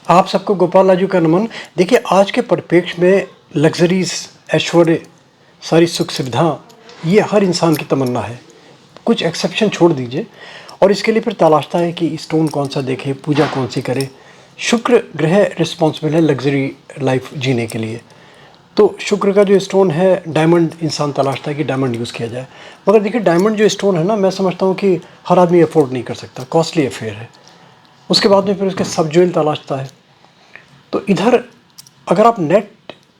आप सबको गोपाल राजू का नमन। देखिए, आज के परिप्रेक्ष्य में लग्जरीज, ऐश्वर्य, सारी सुख सुविधा, ये हर इंसान की तमन्ना है। कुछ एक्सेप्शन छोड़ दीजिए। और इसके लिए फिर तलाशता है कि स्टोन कौन सा देखे, पूजा कौन सी करे। शुक्र ग्रह रिस्पॉन्सिबल है लग्जरी लाइफ जीने के लिए। तो शुक्र का जो स्टोन है, डायमंड, इंसान तलाशता है कि डायमंड यूज़ किया जाए। मगर देखिए, डायमंड जो स्टोन है ना, मैं समझता हूँ कि हर आदमी अफोर्ड नहीं कर सकता, कॉस्टली अफेयर है। उसके बाद में फिर उसके सब ज्वेल तलाशता है। तो इधर अगर आप नेट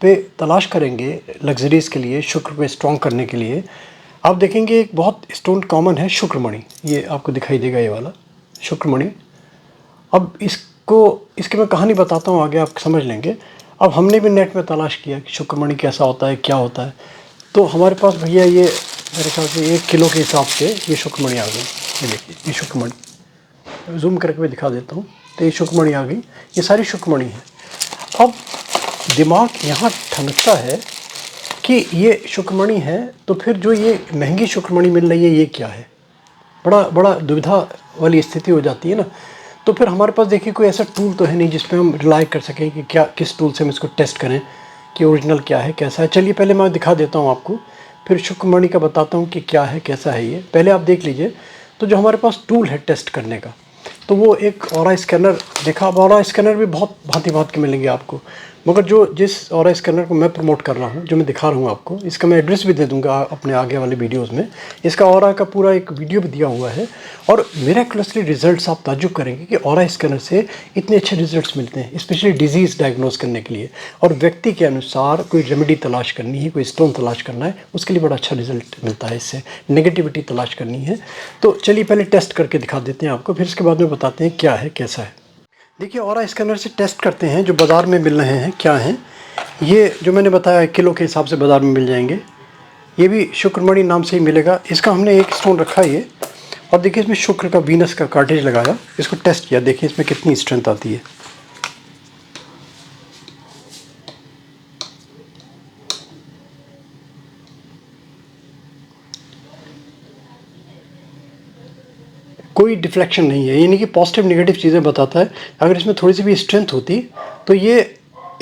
पे तलाश करेंगे लग्जरीज़ के लिए, शुक्र पे स्ट्रॉन्ग करने के लिए, आप देखेंगे एक बहुत स्टोन कॉमन है, शुक्रमणि। ये आपको दिखाई देगा, ये वाला शुक्रमणि। अब इसकी मैं कहानी बताता हूँ, आगे आप समझ लेंगे। अब हमने भी नेट में तलाश किया कि शुक्रमणि कैसा होता है, क्या होता है। तो हमारे पास भैया ये मेरे ख्याल से 1 किलो के हिसाब से ये शुक्रमणि आ गई। ये देखिए, ये शुक्रमणि जूम करके मैं दिखा देता हूँ। तो ये शुक्रमणि आ गई, ये सारी शुक्रमणि है। अब दिमाग यहाँ ठनकता है कि ये शुक्रमणि है, तो फिर जो ये महंगी शुक्रमणि मिल रही है, ये क्या है। बड़ा बड़ा दुविधा वाली स्थिति हो जाती है ना। तो फिर हमारे पास देखिए कोई ऐसा टूल तो है नहीं जिस पे हम रिलाई कर सकें कि क्या, किस टूल से हम इसको टेस्ट करें कि ओरिजिनल क्या है, कैसा है। चलिए पहले मैं दिखा देता हूँ आपको, फिर शुक्रमणि का बताता हूँ कि क्या है, कैसा है ये। पहले आप देख लीजिए। तो जो हमारे पास टूल है टेस्ट करने का, तो वो एक ऑरा स्कैनर देखा। अब ऑरा स्कैनर भी बहुत भांति भांति के मिलेंगे आपको, मगर जिस ऑरा स्कैनर को मैं प्रमोट कर रहा हूँ, जो मैं दिखा रहा हूँ आपको, इसका मैं एड्रेस भी दे दूँगा अपने आगे वाले वीडियोज़ में। इसका ऑरा का पूरा एक वीडियो भी दिया हुआ है। और मिरेकलसली रिजल्ट्स, आप ताज्जुब करेंगे कि ऑरा स्कैनर से इतने अच्छे रिजल्ट्स मिलते हैं, स्पेशली डिजीज़ डायग्नोस करने के लिए। और व्यक्ति के अनुसार कोई रेमेडी तलाश करनी है, कोई स्टोन तलाश करना है, उसके लिए बड़ा अच्छा रिजल्ट मिलता है। इससे नेगेटिविटी तलाश करनी है तो चलिए पहले टेस्ट करके दिखा देते हैं आपको, फिर इसके बाद में बताते हैं क्या है, कैसा है। देखिए, ऑरा स्कैनर से टेस्ट करते हैं जो बाज़ार में मिल रहे हैं, क्या हैं। ये जो मैंने बताया किलो के हिसाब से बाज़ार में मिल जाएंगे। ये भी शुक्रमणि नाम से ही मिलेगा। इसका हमने एक स्टोन रखा है ये, और देखिए इसमें शुक्र का, वीनस का कार्टेज लगाया, इसको टेस्ट किया। देखिए इसमें कितनी स्ट्रेंथ आती है। कोई डिफ्लेक्शन नहीं है, यानी कि पॉजिटिव नेगेटिव चीज़ें बताता है। अगर इसमें थोड़ी सी भी स्ट्रेंथ होती तो ये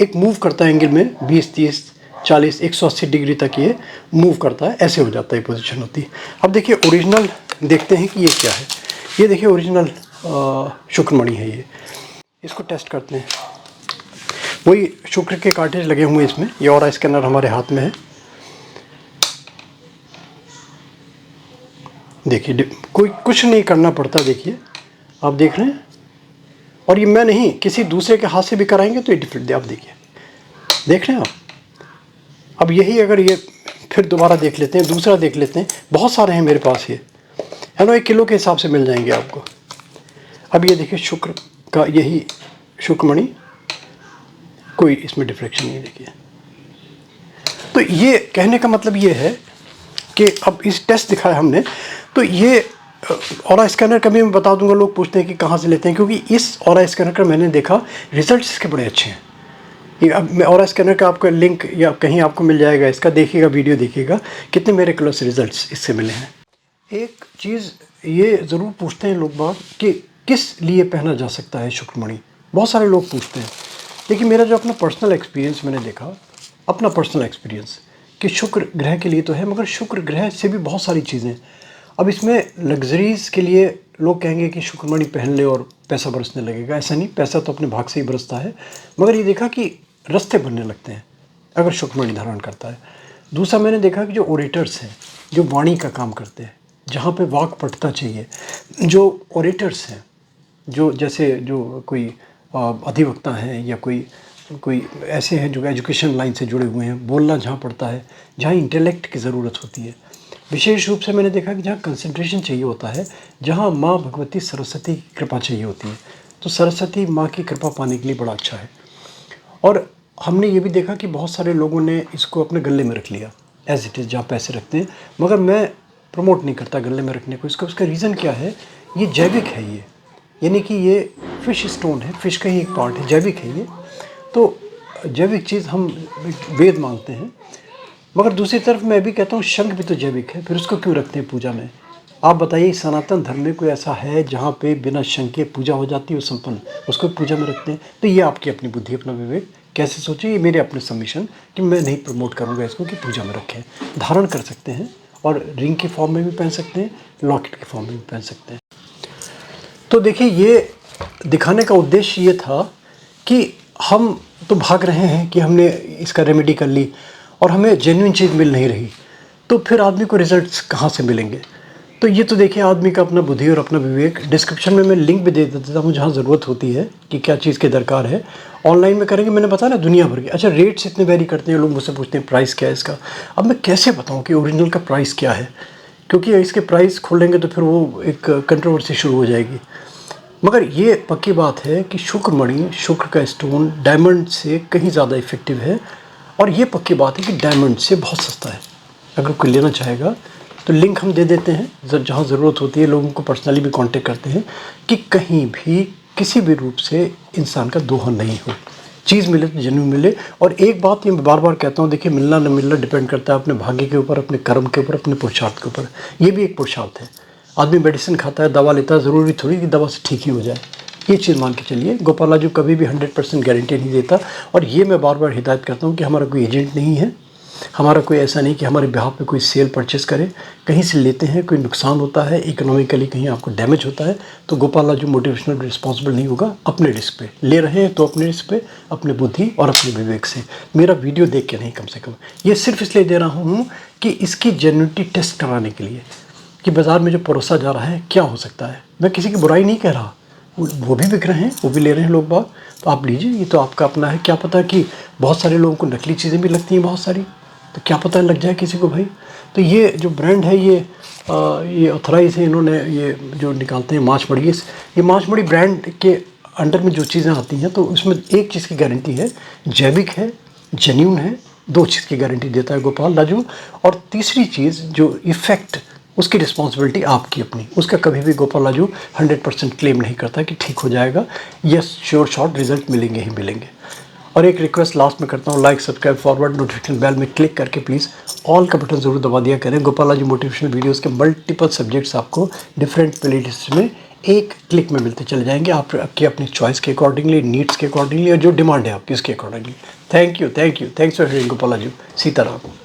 एक मूव करता है एंगल में 20, 30, 40, 180 डिग्री तक ये मूव करता है, ऐसे हो जाता है, पोजीशन होती है। अब देखिए ओरिजिनल देखते हैं कि ये क्या है। ये देखिए ओरिजिनल शुक्रमणि है ये। इसको टेस्ट करते हैं। वही शुक्र के कार्टेज लगे हुए हैं इसमें। ये ऑरा स्कैनर हमारे हाथ में है। देखिए कोई कुछ नहीं करना पड़ता, देखिए आप देख रहे हैं। और ये मैं नहीं, किसी दूसरे के हाथ से भी कराएंगे तो ये डिफरेंट, आप देखिए, देख रहे हैं आप। अब यही अगर ये फिर दोबारा देख लेते हैं, दूसरा देख लेते हैं, बहुत सारे हैं मेरे पास ये, है ना। 1 किलो के हिसाब से मिल जाएंगे आपको। अब ये देखिए शुक्र का, यही शुक्रमणि, कोई इसमें डिफ्रेक्शन नहीं, देखिए। तो ये कहने का मतलब ये है कि अब इस टेस्ट दिखाया हमने, तो ये ऑरा स्कैनर का भी मैं बता दूंगा। लोग पूछते हैं कि कहाँ से लेते हैं, क्योंकि इस ऑरा स्कैनर का मैंने देखा रिजल्ट्स इसके बड़े अच्छे हैं। ये अब मैं ऑरा स्कैनर का आपका लिंक या कहीं आपको मिल जाएगा, इसका देखिएगा, वीडियो देखिएगा, कितने मेरे क्लोज रिजल्ट्स इससे मिले हैं। एक चीज़ ये ज़रूर पूछते हैं लोग बाग कि किस लिए पहना जा सकता है शुक्रमणि, बहुत सारे लोग पूछते हैं। लेकिन मेरा जो अपना पर्सनल एक्सपीरियंस मैंने देखा, अपना पर्सनल एक्सपीरियंस, कि शुक्र ग्रह के लिए तो है, मगर शुक्र ग्रह से भी बहुत सारी चीज़ें। अब इसमें लग्जरीज़ के लिए लोग कहेंगे कि शुक्रमणि पहन ले और पैसा बरसने लगेगा। ऐसा नहीं, पैसा तो अपने भाग से ही बरसता है, मगर ये देखा कि रास्ते बनने लगते हैं अगर शुक्रमणि धारण करता है। दूसरा मैंने देखा कि जो ओरेटर्स हैं, जो वाणी का काम करते हैं, जहाँ पे वाक पटता चाहिए, जो ओरेटर्स हैं, जो जैसे जो कोई अधिवक्ता हैं, या कोई कोई ऐसे हैं जो एजुकेशन लाइन से जुड़े हुए हैं, बोलना जहाँ पड़ता है, जहाँ इंटेलेक्ट की ज़रूरत होती है, विशेष रूप से मैंने देखा कि जहाँ कंसंट्रेशन चाहिए होता है, जहाँ माँ भगवती सरस्वती की कृपा चाहिए होती है, तो सरस्वती माँ की कृपा पाने के लिए बड़ा अच्छा है। और हमने ये भी देखा कि बहुत सारे लोगों ने इसको अपने गले में रख लिया एज इट इज़, जहाँ पैसे रखते हैं। मगर मैं प्रमोट नहीं करता गले में रखने को। इसका उसका रीज़न क्या है, ये जैविक है ये, यानी कि ये फ़िश स्टोन है, फ़िश का ही एक पार्ट है, जैविक है ये। तो जैविक चीज़ हम वेद मानते हैं। मगर दूसरी तरफ मैं भी कहता हूँ शंख भी तो जैविक है, फिर उसको क्यों रखते हैं पूजा में। आप बताइए सनातन धर्म में कोई ऐसा है जहाँ पे बिना शंक के पूजा हो जाती है और संपन्न, उसको पूजा में रखते हैं? तो ये आपकी अपनी बुद्धि, अपना विवेक, कैसे सोचे, ये मेरे अपने सबमिशन कि मैं नहीं प्रमोट करूँगा इसको कि पूजा में रखें। धारण कर सकते हैं और रिंग के फॉर्म में भी पहन सकते हैं, लॉकेट के फॉर्म में भी पहन सकते हैं। तो देखिए ये दिखाने का उद्देश्य ये था कि हम तो भाग रहे हैं कि हमने इसका रेमेडी कर ली और हमें जेन्युइन चीज़ मिल नहीं रही, तो फिर आदमी को रिजल्ट्स कहाँ से मिलेंगे? तो ये तो देखिए आदमी का अपना बुद्धि और अपना विवेक। डिस्क्रिप्शन में मैं लिंक भी दे देता हूँ जहाँ ज़रूरत होती है कि क्या चीज़ की दरकार है। ऑनलाइन में करेंगे, मैंने बताया ना दुनिया भर के। अच्छा, रेट्स इतने वेरी करते हैं, लोग मुझसे पूछते हैं प्राइस क्या है इसका। अब मैं कैसे बताऊँ कि ओरिजिनल का प्राइस क्या है, क्योंकि इसके प्राइस खोलेंगे तो फिर वो एक कंट्रोवर्सी शुरू हो जाएगी। मगर ये पक्की बात है कि शुक्र मणि, शुक्र का स्टोन डायमंड से कहीं ज़्यादा इफ़ेक्टिव है। और ये पक्की बात है कि डायमंड से बहुत सस्ता है। अगर कोई लेना चाहेगा तो लिंक हम दे देते हैं, जहाँ ज़रूरत होती है लोगों को पर्सनली भी कांटेक्ट करते हैं कि कहीं भी किसी भी रूप से इंसान का दोहन नहीं हो, चीज़ मिले तो जेन्युइन मिले। और एक बात ये मैं बार बार कहता हूँ, देखिए मिलना न मिलना डिपेंड करता है अपने भाग्य के ऊपर, अपने कर्म के ऊपर, अपने पुरुषार्थ के ऊपर। ये भी एक पुरुषार्थ है। आदमी मेडिसिन खाता है, दवा लेता है, ज़रूरी थोड़ी कि दवा से ठीक ही हो जाए। ये चीज़ मान के चलिए, गोपालाजू कभी भी 100% गारंटी नहीं देता। और ये मैं बार बार हिदायत करता हूँ कि हमारा कोई एजेंट नहीं है, हमारा कोई ऐसा नहीं कि हमारे बिहाफ पे कोई सेल परचेस करे। कहीं से लेते हैं, कोई नुकसान होता है इकोनॉमिकली, कहीं आपको डैमेज होता है, तो गोपालाजू मोटिवेशनल रिस्पॉन्सिबल नहीं होगा। अपने रिस्क पे ले रहे हैं तो अपने रिस्क पे, अपने बुद्धि और अपने विवेक से। मेरा वीडियो देख के नहीं, कम से कम ये सिर्फ इसलिए दे रहा हूँ कि इसकी जेन्युइनिटी टेस्ट कराने के लिए कि बाज़ार में जो परोसा जा रहा है क्या हो सकता है। मैं किसी की बुराई नहीं कह रहा, वो भी बिक रहे हैं, वो भी ले रहे हैं लोग बाग, तो आप लीजिए, ये तो आपका अपना है। क्या पता कि बहुत सारे लोगों को नकली चीज़ें भी लगती हैं बहुत सारी, तो क्या पता लग जाए किसी को भाई। तो ये जो ब्रांड है ये ऑथराइज है, इन्होंने ये जो निकालते हैं माचमढ़ी, ये माचमढ़ी ब्रांड के अंडर में जो चीज़ें आती हैं तो उसमें एक चीज़ की गारंटी है, जैविक है, जेन्युइन है। दो चीज़ की गारंटी देता है गोपालाजू। और तीसरी चीज़ जो इफ़ेक्ट, उसकी रिस्पॉन्सिबिलिटी आपकी अपनी, उसका कभी भी गोपालाजू 100% क्लेम नहीं करता कि ठीक हो जाएगा। यस, श्योर शॉर्ट रिजल्ट मिलेंगे ही मिलेंगे। और एक रिक्वेस्ट लास्ट में करता हूँ, like, subscribe, forward, notification bell में क्लिक करके प्लीज़ ऑल का बटन ज़रूर दबा दिया करें। गोपालाजू मोटिवेशनल वीडियोस के मल्टीपल सब्जेक्ट्स आपको डिफरेंट प्लेलिस्ट में एक क्लिक में मिलते चले जाएंगे, आपकी अपनी चॉइस के अकॉर्डिंगली, नीड्स के अकॉर्डिंगली, और जो डिमांड है आपकी उसके accordingly. Thank you, thanks for hearing Gopalaju. Sitaram.